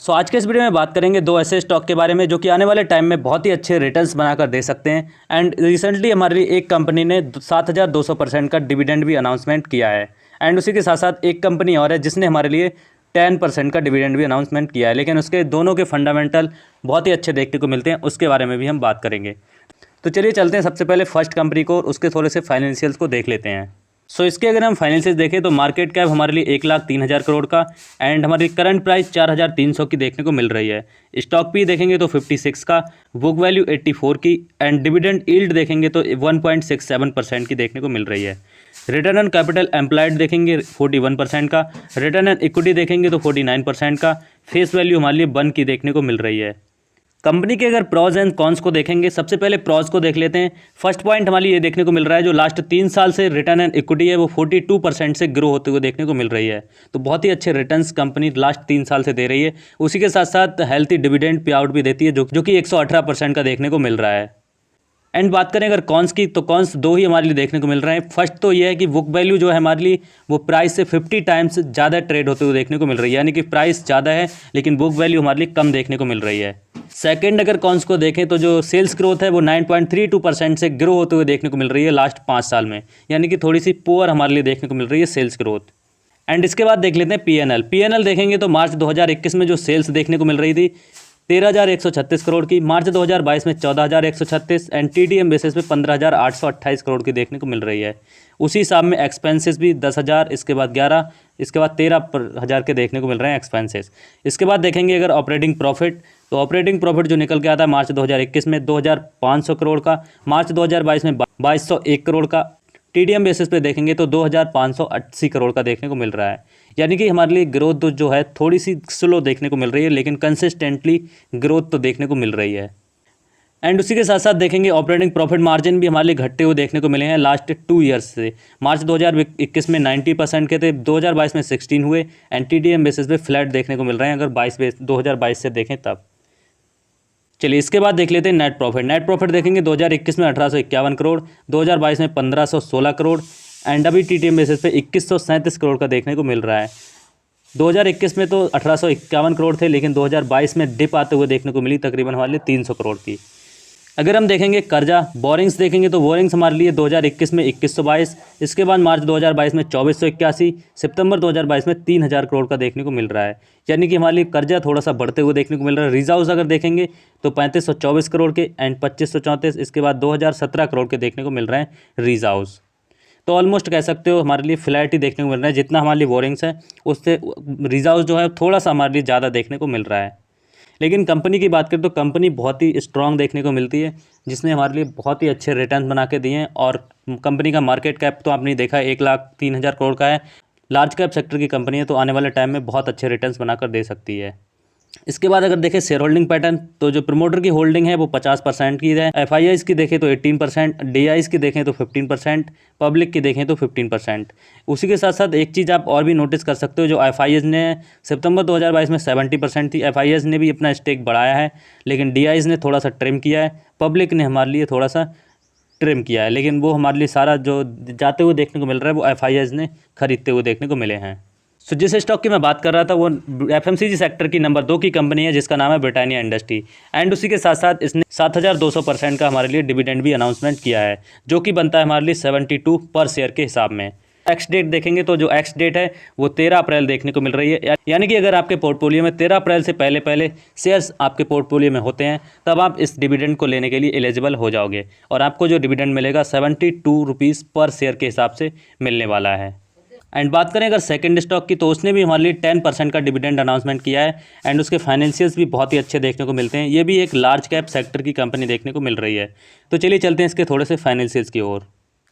सो आज के इस वीडियो में बात करेंगे दो ऐसे स्टॉक के बारे में जो कि आने वाले टाइम में बहुत ही अच्छे रिटर्न्स बनाकर दे सकते हैं। एंड रिसेंटली हमारी एक कंपनी ने 7200% का डिविडेंड भी अनाउंसमेंट किया है। एंड उसी के साथ साथ एक कंपनी और है जिसने हमारे लिए 10% का डिविडेंड भी अनाउंसमेंट किया है, लेकिन उसके दोनों के फंडामेंटल बहुत ही अच्छे देखने को मिलते हैं। उसके बारे में भी हम बात करेंगे। तो चलिए चलते हैं सबसे पहले फर्स्ट कंपनी को, उसके थोड़े से फाइनेंशियल्स को देख लेते हैं। सो इसके अगर हम फाइनेंशियल देखें तो मार्केट कैप हमारे लिए 1,03,000 करोड़ का एंड हमारी करंट प्राइस 4,300 की देखने को मिल रही है। स्टॉक पी देखेंगे तो 56 का, बुक वैल्यू 84 की एंड डिविडेंड यील्ड देखेंगे तो 1.67% की देखने को मिल रही है। रिटर्न ऑन कैपिटल एम्प्लॉयड देखेंगे 41% का, रिटर्न ऑन इक्विटी देखेंगे तो 49% का, फेस वैल्यू हमारे लिए 1 की देखने को मिल रही है। कंपनी के अगर प्रॉज एंड कॉन्स को देखेंगे, सबसे पहले प्रॉज को देख लेते हैं। फर्स्ट पॉइंट हमारी ये देखने को मिल रहा है जो लास्ट 3 साल से रिटर्न एंड इक्विटी है वो 42% से ग्रो होते हुए देखने को मिल रही है। तो बहुत ही अच्छे रिटर्न्स कंपनी लास्ट 3 साल से दे रही है। उसी के साथ साथ हेल्थी डिविडेंड पे आउट भी देती है जो कि 118% का देखने को मिल रहा है। एंड बात करें अगर कॉन्स की तो कॉन्स दो ही हमारे लिए देखने को मिल रहे हैं। फर्स्ट तो ये है कि बुक वैल्यू जो है हमारे लिए वो प्राइस से 50 टाइम्स ज़्यादा ट्रेड होते हुए देखने को मिल रही है, यानी कि प्राइस ज़्यादा है लेकिन बुक वैल्यू हमारे लिए कम देखने को मिल रही है। सेकंड अगर कॉन्स को देखें तो जो सेल्स ग्रोथ है वो 9.32% से ग्रो होते हुए देखने को मिल रही है लास्ट 5 साल में, यानी कि थोड़ी सी पुअर हमारे लिए देखने को मिल रही है सेल्स ग्रोथ। एंड इसके बाद देख लेते हैं पीएनएल देखेंगे तो मार्च 2021 में जो सेल्स देखने को मिल रही थी 13,136 करोड़ की, मार्च 2022 में 14,136 एंड टीडीएम बेसिस पे 15,828 करोड़ की देखने को मिल रही है। उसी हिसाब में एक्सपेंसेस भी 10,000, इसके बाद 11, इसके बाद 13,000 के देखने को मिल रहे हैं एक्सपेंसेस। इसके बाद देखेंगे अगर ऑपरेटिंग प्रॉफिट, तो ऑपरेटिंग प्रॉफिट जो निकल के आता है मार्च 2021 में 2,500 करोड़ का, मार्च 2022 में 2,201 करोड़ का, टीडीएम बेसिस पे देखेंगे तो 2,580 करोड़ का देखने को मिल रहा है। यानी कि हमारे लिए ग्रोथ जो है थोड़ी सी स्लो देखने को मिल रही है, लेकिन कंसिस्टेंटली ग्रोथ तो देखने को मिल रही है। एंड उसी के साथ साथ देखेंगे ऑपरेटिंग प्रॉफिट मार्जिन भी हमारे लिए घटते हुए देखने को मिले हैं लास्ट 2 ईयर्स से। मार्च 2021 में 90% के थे, 2022 में 16 हुए एंड टीडीएम बेसिस पे फ्लैट देखने को मिल रहे हैं अगर 2022 से देखें तब। चलिए इसके बाद देख लेते हैं नेट प्रॉफिट देखेंगे 2021 में 1,851 करोड़, 2022 में 1,516 करोड़ एंड अभी टीटीएम बेसिस पे 2,137 करोड़ का देखने को मिल रहा है। 2021 में तो 1,851 करोड़ थे, लेकिन 2022 में डिप आते हुए देखने को मिली तकरीबन हमारे लिए 300 करोड़ की। अगर हम देखेंगे कर्जा बोरिंग्स देखेंगे तो बोरिंग्स हमारे लिए 2021 में 2,122, इसके बाद मार्च 2022 में 2,481, सितंबर 2022 में 3,000 करोड़ का देखने को मिल रहा है। यानी कि हमारे लिए कर्जा थोड़ा सा बढ़ते हुए देखने को मिल रहा है। रिजर्व्स अगर देखेंगे तो 3,524 करोड़ के एंड 2,534, इसके बाद 2,017 करोड़ के देखने को मिल रहे हैं रिजर्व्स। तो ऑलमोस्ट कह सकते हो हमारे लिए फ्लैट ही देखने को मिल रहा है। जितना हमारे लिए बोरिंग्स है उससे रिजर्व्स जो है थोड़ा सा हमारे लिए ज़्यादा देखने को मिल रहा है। लेकिन कंपनी की बात करें तो कंपनी बहुत ही स्ट्रांग देखने को मिलती है, जिसने हमारे लिए बहुत ही अच्छे रिटर्न बना के दिए हैं। और कंपनी का मार्केट कैप तो आपने देखा 1,03,000 करोड़ का है। लार्ज कैप सेक्टर की कंपनी है तो आने वाले टाइम में बहुत अच्छे रिटर्न्स बनाकर दे सकती है। इसके बाद अगर देखें शेयर होल्डिंग पैटर्न, तो जो प्रमोटर की होल्डिंग है वो 50% की है, एफआईआईज की देखें तो 18%, डीआईज की देखें तो 15%, पब्लिक की देखें तो 15%। उसी के साथ साथ एक चीज़ आप और भी नोटिस कर सकते हो, जो एफआईआईज ने सितंबर 2022 में 70% थी, एफआईआईज ने भी अपना स्टेक बढ़ाया है, लेकिन डीआईज ने थोड़ा सा ट्रिम किया है, पब्लिक ने हमारे लिए थोड़ा सा ट्रिम किया है, लेकिन वो हमारे लिए सारा जो जाते हुए देखने को मिल रहा है वो एफआईआईज ने खरीदते हुए देखने को मिले हैं। सो जिस स्टॉक की मैं बात कर रहा था वो एफएमसीजी सेक्टर की नंबर 2 की कंपनी है जिसका नाम है ब्रिटानिया इंडस्ट्री। एंड उसी के साथ साथ इसने 7,200% का हमारे लिए डिविडेंड भी अनाउंसमेंट किया है, जो कि बनता है हमारे लिए 72 पर शेयर के हिसाब में। एक्स डेट देखेंगे तो जो एक्स डेट है वो 13 अप्रैल देखने को मिल रही है। यानी कि अगर आपके पोर्टफोलियो में 13 अप्रैल से पहले शेयर्स आपके पोर्टफोलियो में होते हैं तब आप इस डिविडेंड को लेने के लिए एलिजिबल हो जाओगे और आपको जो डिविडेंड मिलेगा 72 रुपीज़ पर शेयर के हिसाब से मिलने वाला है। एंड बात करें अगर सेकंड स्टॉक की, तो उसने भी हमारे लिए 10% का डिविडेंड अनाउंसमेंट किया है एंड उसके फाइनेंशियल्स भी बहुत ही अच्छे देखने को मिलते हैं। ये भी एक लार्ज कैप सेक्टर की कंपनी देखने को मिल रही है। तो चलिए चलते हैं इसके थोड़े से फाइनेंशियल्स की ओर।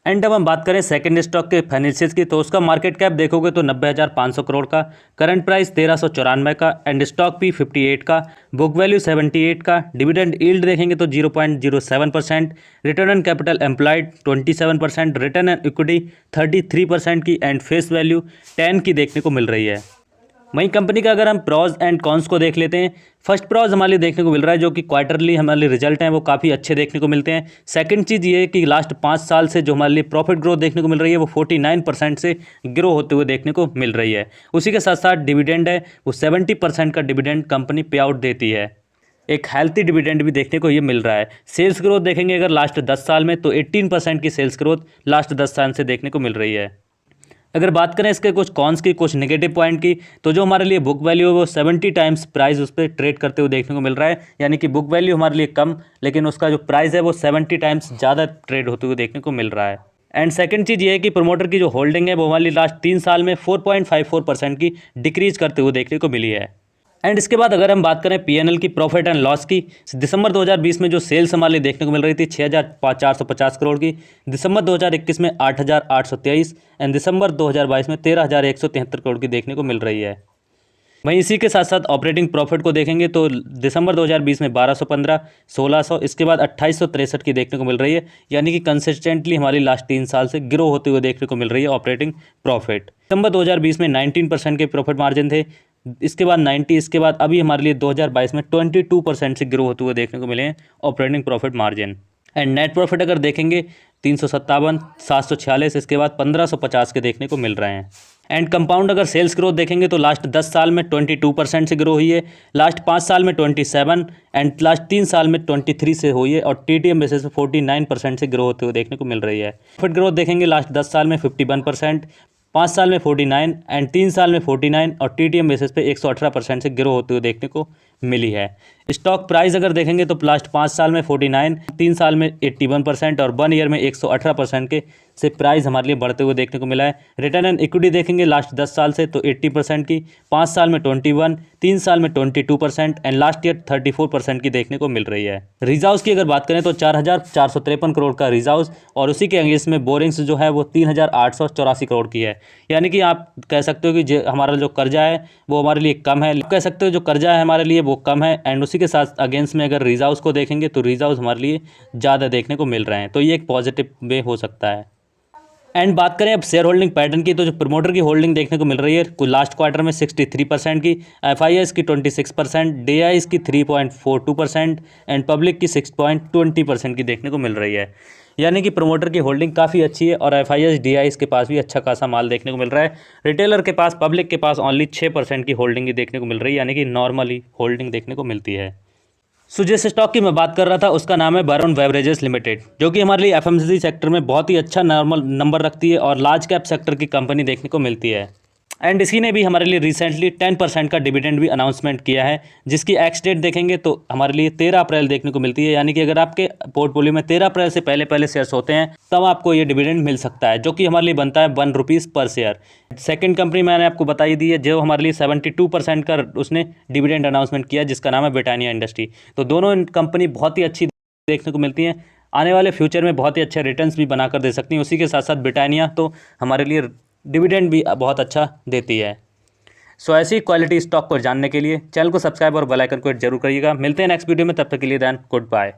एंड अब हम बात करें सेकंड स्टॉक के फाइनेंशियल्स की, तो उसका मार्केट कैप देखोगे तो 90,500 करोड़ का, करंट प्राइस 1,394 का एंड स्टॉक भी 58 का, बुक वैल्यू 78 का, डिविडेंड यील्ड देखेंगे तो 0.07%, return on capital employed 27%, return on equity 33% की एंड फेस वैल्यू 10 की देखने को मिल रही है। वहीं कंपनी का अगर हम प्रॉज एंड कॉन्स को देख लेते हैं, फर्स्ट प्रॉज हमारे लिए देखने को मिल रहा है जो कि क्वार्टरली हमारे लिए रिजल्ट हैं वो काफ़ी अच्छे देखने को मिलते हैं। सेकंड चीज़ ये है कि लास्ट 5 साल से जो हमारे लिए प्रॉफिट ग्रोथ देखने को मिल रही है वो 49% से ग्रो होते हुए देखने को मिल रही है। उसी के साथ साथ डिविडेंड है वो 70% का डिविडेंड कंपनी पे आउट देती है। एक हेल्थी डिविडेंड भी देखने को ये मिल रहा है। सेल्स ग्रोथ देखेंगे अगर लास्ट 10 साल में तो 18% की सेल्स ग्रोथ लास्ट 10 साल से देखने को मिल रही है। अगर बात करें इसके कुछ कॉन्स की, कुछ नेगेटिव पॉइंट की, तो जो हमारे लिए बुक वैल्यू है वो 70 टाइम्स प्राइस उस पर ट्रेड करते हुए देखने को मिल रहा है। यानी कि बुक वैल्यू हमारे लिए कम, लेकिन उसका जो प्राइस है वो 70 टाइम्स ज़्यादा ट्रेड होते हुए देखने को मिल रहा है। एंड सेकंड चीज़ ये है कि प्रमोटर की जो होल्डिंग है वो हमारी लास्ट 3 साल में 4.54% की डिक्रीज करते हुए देखने को मिली है। एंड इसके बाद अगर हम बात करें पीएनएल की, प्रॉफिट एंड लॉस की, दिसंबर 2020 में जो सेल्स हमारे लिए देखने को मिल रही थी 6,450 करोड़ की, दिसंबर 2021 में 8,823 एंड दिसंबर 2022 में 13,173 करोड़ की देखने को मिल रही है। वहीं इसी के साथ साथ ऑपरेटिंग प्रॉफिट को देखेंगे तो दिसंबर 2020 में 1215, 1600, इसके बाद 2863 की देखने को मिल रही है। यानी कि कंसिस्टेंटली हमारी लास्ट 3 साल से ग्रो होते हुए देखने को मिल रही है ऑपरेटिंग प्रॉफिट। दिसंबर 2020 में 19% के प्रॉफिट मार्जिन थे, इसके बाद 90, इसके बाद अभी हमारे लिए 2022 में 22% से ग्रो होते हुए देखने को मिले हैं operating profit margin. And net profit अगर देखेंगे 357, 746, इसके बाद 1550 के देखने को मिल रहे हैं। एंड कंपाउंड अगर सेल्स ग्रोथ देखेंगे तो लास्ट 10 साल में 22% से ग्रो हुई है, लास्ट 5 साल में 27 एंड लास्ट 3 साल में 23 से हुई है, और TTM बेसिस पे 49% से ग्रो होते हुए देखने को मिल रही है। प्रॉफिट ग्रोथ देखेंगे लास्ट 10 साल में 51%, 5 साल में 49 एंड 3 साल में 49, और TTM बेसिस पे 118% से ग्रो होते हुए देखने को मिली है। स्टॉक प्राइस अगर देखेंगे तो लास्ट 5 साल में 49, 3 साल में 81% और 1 ईयर में 118% के से प्राइस हमारे लिए बढ़ते हुए देखने को मिला है। रिटर्न एंड इक्विटी देखेंगे लास्ट 10 साल से तो 80% की, 5 साल में 21, 3 साल में 22% एंड लास्ट ईयर 34% की देखने को मिल रही है। रिजर्व्स की अगर बात करें तो 4,453 करोड़ का रिजर्व्स, और उसी के अगेंस्ट में बोरिंग्स जो है वो 3,884 करोड़ की है। यानी कि आप कह सकते हो कि हमारा जो कर्जा है वो हमारे लिए कम है, कह सकते हो जो कर्जा है हमारे लिए वो कम है। एंड उसी के साथ अगेंस्ट में अगर रिजर्व्स को देखेंगे तो रिजर्व्स हमारे लिए ज़्यादा देखने को मिल रहे हैं, तो ये एक पॉजिटिव वे हो सकता है। एंड बात करें अब शेयर होल्डिंग पैटर्न की, तो जो प्रमोटर की होल्डिंग देखने को मिल रही है लास्ट क्वार्टर में 63% की, FIS की 26%, DIS की 3.42% एंड पब्लिक की 6.20% की देखने को मिल रही है। यानी कि प्रमोटर की होल्डिंग काफ़ी अच्छी है, और FIS DIS के पास भी अच्छा खासा माल देखने को मिल रहा है। रिटेलर के पास, पब्लिक के पास ओनली 6% की होल्डिंग ही देखने को मिल रही है, यानी कि नॉर्मली होल्डिंग देखने को मिलती है। सो जिस स्टॉक की मैं बात कर रहा था उसका नाम है वरुण बेवरेजेस लिमिटेड, जो कि हमारे लिए FMCG सेक्टर में बहुत ही अच्छा नॉर्मल नंबर रखती है और लार्ज कैप सेक्टर की कंपनी देखने को मिलती है। एंड इसी ने भी हमारे लिए रिसेंटली 10% का डिविडेंड भी अनाउंसमेंट किया है, जिसकी एक्स डेट देखेंगे तो हमारे लिए 13 अप्रैल देखने को मिलती है। यानी कि अगर आपके पोर्टफोलियो में 13 अप्रैल से पहले शेयर्स होते हैं तब आपको ये डिविडेंड मिल सकता है, जो कि हमारे लिए बनता है 1 रुपीज़ पर शेयर। सेकंड कंपनी मैंने आपको बताई दी है जो हमारे लिए 72% का उसने डिविडेंड अनाउंसमेंट किया, जिसका नाम है ब्रिटानिया इंडस्ट्री। तो दोनों कंपनी बहुत ही अच्छी देखने को मिलती हैं, आने वाले फ्यूचर में बहुत ही अच्छे रिटर्न्स भी बनाकर दे सकती हैं। उसी के साथ साथ ब्रिटानिया तो हमारे लिए डिविडेंड भी बहुत अच्छा देती है। सो ऐसी क्वालिटी स्टॉक को जानने के लिए चैनल को सब्सक्राइब और बेल आइकन को हिट जरूर करिएगा। मिलते हैं नेक्स्ट वीडियो में, तब तक के लिए देन गुड बाय।